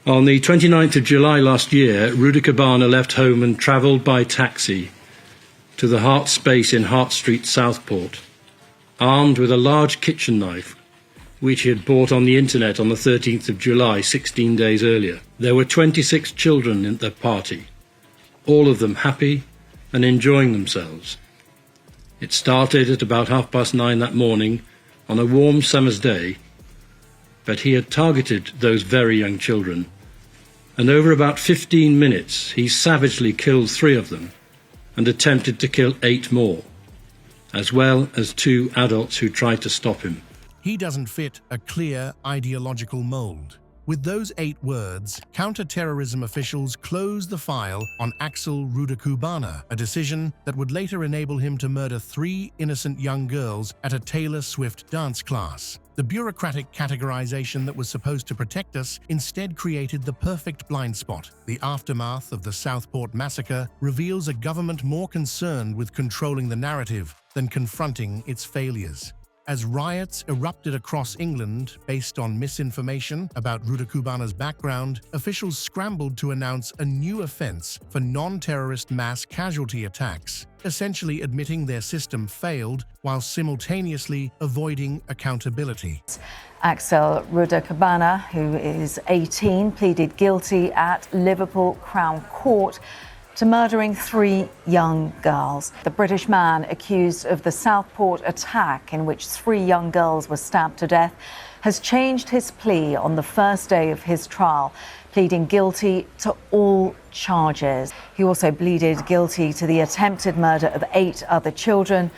On the 29th of July last year, Rudakubana left home and travelled by taxi to the Hart Space in Hart Street, Southport, armed with a large kitchen knife, which he had bought on the internet on the 13th of July, 16 days earlier. There were 26 children in the party, all of them happy and enjoying themselves. It started at about 9:30 that morning on a warm summer's day, but he had targeted those very young children, and over about 15 minutes he savagely killed 3 of them and attempted to kill 8 more, as well as 2 adults who tried to stop him. He doesn't fit a clear ideological mold. With those 8 words, counter-terrorism officials closed the file on Axel Rudakubana, a decision that would later enable him to murder 3 innocent young girls at a Taylor Swift dance class. The bureaucratic categorization that was supposed to protect us instead created the perfect blind spot. The aftermath of the Southport massacre reveals a government more concerned with controlling the narrative than confronting its failures. As riots erupted across England based on misinformation about Rudakubana's background, officials scrambled to announce a new offense for non-terrorist mass casualty attacks, essentially admitting their system failed while simultaneously avoiding accountability. Axel Rudakubana, who is 18, pleaded guilty at Liverpool Crown Court to murdering 3 young girls. The British man accused of the Southport attack, in which 3 young girls were stabbed to death, has changed his plea on the first day of his trial, pleading guilty to all charges. He also pleaded guilty to the attempted murder of 8 other children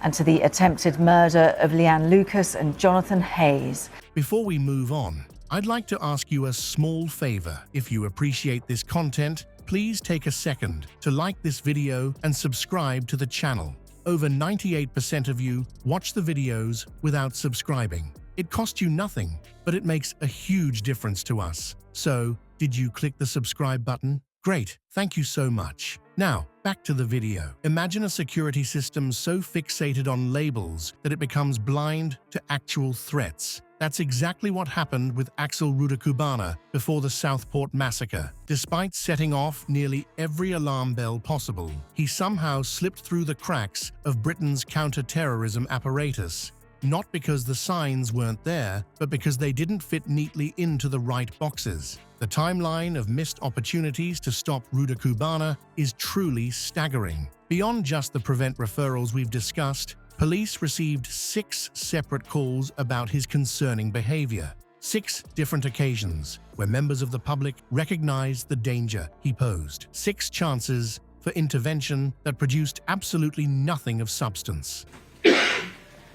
and to the attempted murder of Leanne Lucas and Jonathan Hayes. Before we move on, I'd like to ask you a small favor. If you appreciate this content, please take a second to like this video and subscribe to the channel. Over 98% of you watch the videos without subscribing. It costs you nothing, but it makes a huge difference to us. So, did you click the subscribe button? Great, thank you so much. Now, back to the video. Imagine a security system so fixated on labels that it becomes blind to actual threats. That's exactly what happened with Axel Rudakubana before the Southport massacre. Despite setting off nearly every alarm bell possible, he somehow slipped through the cracks of Britain's counter-terrorism apparatus. Not because the signs weren't there, but because they didn't fit neatly into the right boxes. The timeline of missed opportunities to stop Rudakubana is truly staggering. Beyond just the prevent referrals we've discussed, police received 6 separate calls about his concerning behavior. 6 different occasions where members of the public recognized the danger he posed. 6 chances for intervention that produced absolutely nothing of substance.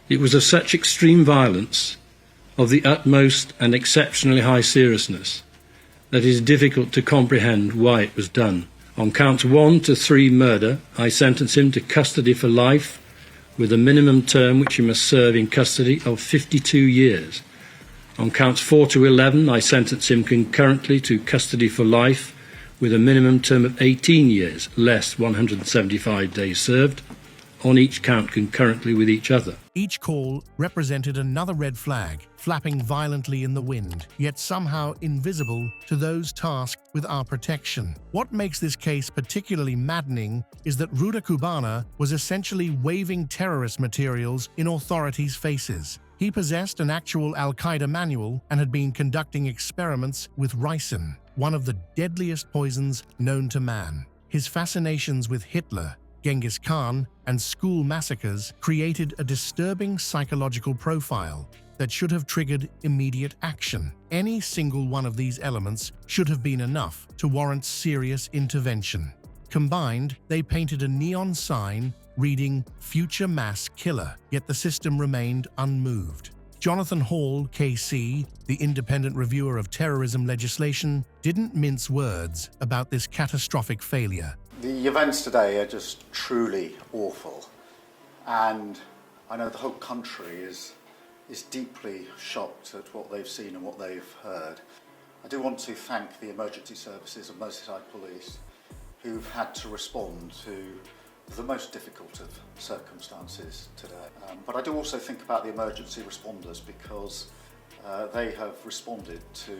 It was of such extreme violence, of the utmost and exceptionally high seriousness, that it is difficult to comprehend why it was done. On counts 1 to 3 murder, I sentence him to custody for life, with a minimum term which he must serve in custody of 52 years. On counts 4 to 11, I sentence him concurrently to custody for life, with a minimum term of 18 years, less 175 days served, on each count concurrently with each other. Each call represented another red flag, flapping violently in the wind, yet somehow invisible to those tasked with our protection. What makes this case particularly maddening is that Rudakubana was essentially waving terrorist materials in authorities' faces. He possessed an actual Al-Qaeda manual and had been conducting experiments with ricin, one of the deadliest poisons known to man. His fascinations with Hitler, Genghis Khan, and school massacres created a disturbing psychological profile that should have triggered immediate action. Any single one of these elements should have been enough to warrant serious intervention. Combined, they painted a neon sign reading "Future Mass Killer," yet the system remained unmoved. Jonathan Hall, KC, the independent reviewer of terrorism legislation, didn't mince words about this catastrophic failure. The events today are just truly awful, and I know the whole country is deeply shocked at what they've seen and what they've heard. I do want to thank the emergency services of Merseyside Police who've had to respond to the most difficult of circumstances today. But I do also think about the emergency responders, because They have responded to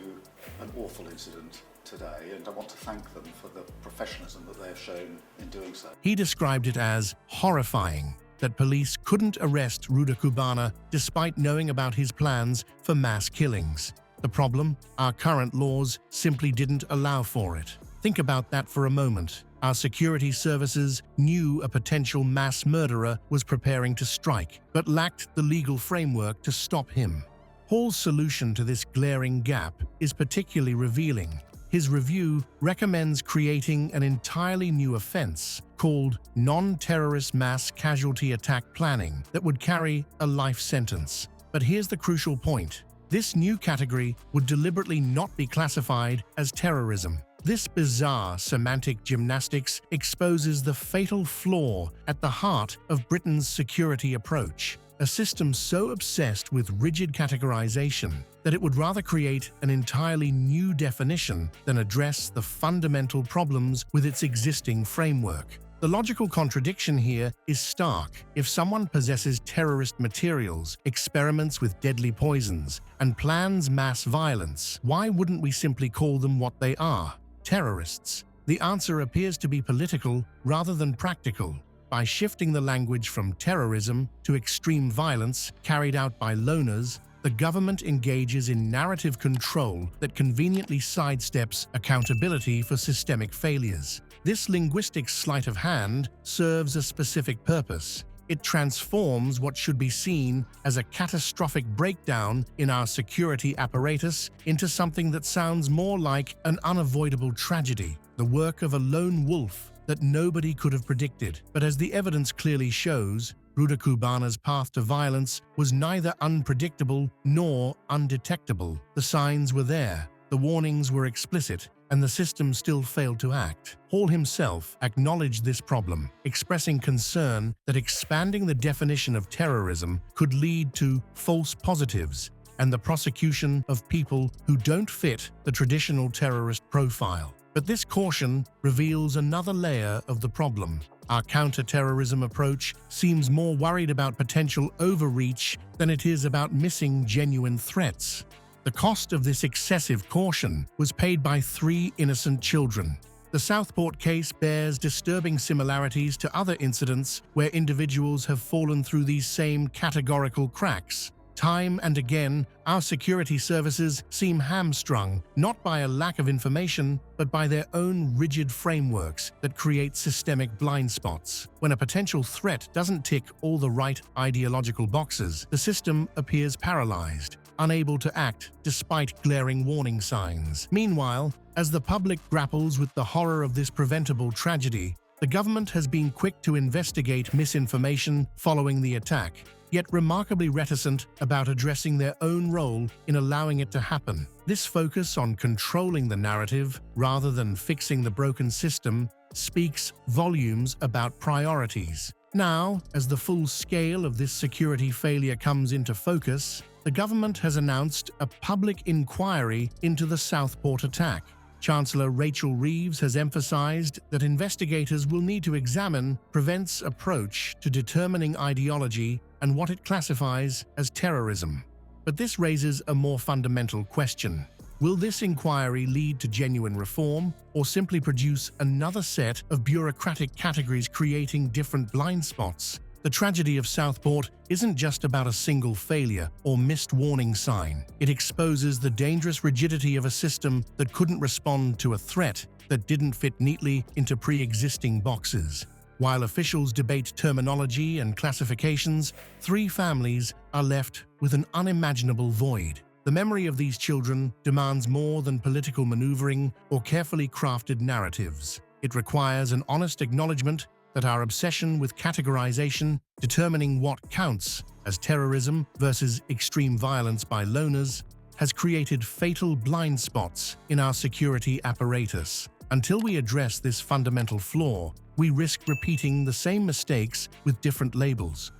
an awful incident today, and I want to thank them for the professionalism that they have shown in doing so. He described it as horrifying that police couldn't arrest Rudakubana despite knowing about his plans for mass killings. The problem? Our current laws simply didn't allow for it. Think about that for a moment. Our security services knew a potential mass murderer was preparing to strike, but lacked the legal framework to stop him. Hall's solution to this glaring gap is particularly revealing. His review recommends creating an entirely new offense called non-terrorist mass casualty attack planning that would carry a life sentence. But here's the crucial point. This new category would deliberately not be classified as terrorism. This bizarre semantic gymnastics exposes the fatal flaw at the heart of Britain's security approach, a system so obsessed with rigid categorization that it would rather create an entirely new definition than address the fundamental problems with its existing framework. The logical contradiction here is stark. If someone possesses terrorist materials, experiments with deadly poisons, and plans mass violence, why wouldn't we simply call them what they are? Terrorists. The answer appears to be political rather than practical. By shifting the language from terrorism to extreme violence carried out by loners, the government engages in narrative control that conveniently sidesteps accountability for systemic failures. This linguistic sleight of hand serves a specific purpose. It transforms what should be seen as a catastrophic breakdown in our security apparatus into something that sounds more like an unavoidable tragedy, the work of a lone wolf that nobody could have predicted. But as the evidence clearly shows, Rudakubana's path to violence was neither unpredictable nor undetectable. The signs were there, the warnings were explicit, and the system still failed to act. Hall himself acknowledged this problem, expressing concern that expanding the definition of terrorism could lead to false positives and the prosecution of people who don't fit the traditional terrorist profile. But this caution reveals another layer of the problem. Our counter-terrorism approach seems more worried about potential overreach than it is about missing genuine threats. The cost of this excessive caution was paid by 3 innocent children. The Southport case bears disturbing similarities to other incidents where individuals have fallen through these same categorical cracks. Time and again, our security services seem hamstrung, not by a lack of information, but by their own rigid frameworks that create systemic blind spots. When a potential threat doesn't tick all the right ideological boxes, the system appears paralyzed, unable to act despite glaring warning signs. Meanwhile, as the public grapples with the horror of this preventable tragedy, the government has been quick to investigate misinformation following the attack, yet remarkably reticent about addressing their own role in allowing it to happen. This focus on controlling the narrative rather than fixing the broken system speaks volumes about priorities. Now, as the full scale of this security failure comes into focus, the government has announced a public inquiry into the Southport attack. Chancellor Rachel Reeves has emphasized that investigators will need to examine Prevent's approach to determining ideology and what it classifies as terrorism. But this raises a more fundamental question. Will this inquiry lead to genuine reform, or simply produce another set of bureaucratic categories creating different blind spots? The tragedy of Southport isn't just about a single failure or missed warning sign. It exposes the dangerous rigidity of a system that couldn't respond to a threat that didn't fit neatly into pre-existing boxes. While officials debate terminology and classifications, 3 families are left with an unimaginable void. The memory of these children demands more than political maneuvering or carefully crafted narratives. It requires an honest acknowledgement that our obsession with categorization, determining what counts as terrorism versus extreme violence by loners, has created fatal blind spots in our security apparatus. Until we address this fundamental flaw, we risk repeating the same mistakes with different labels.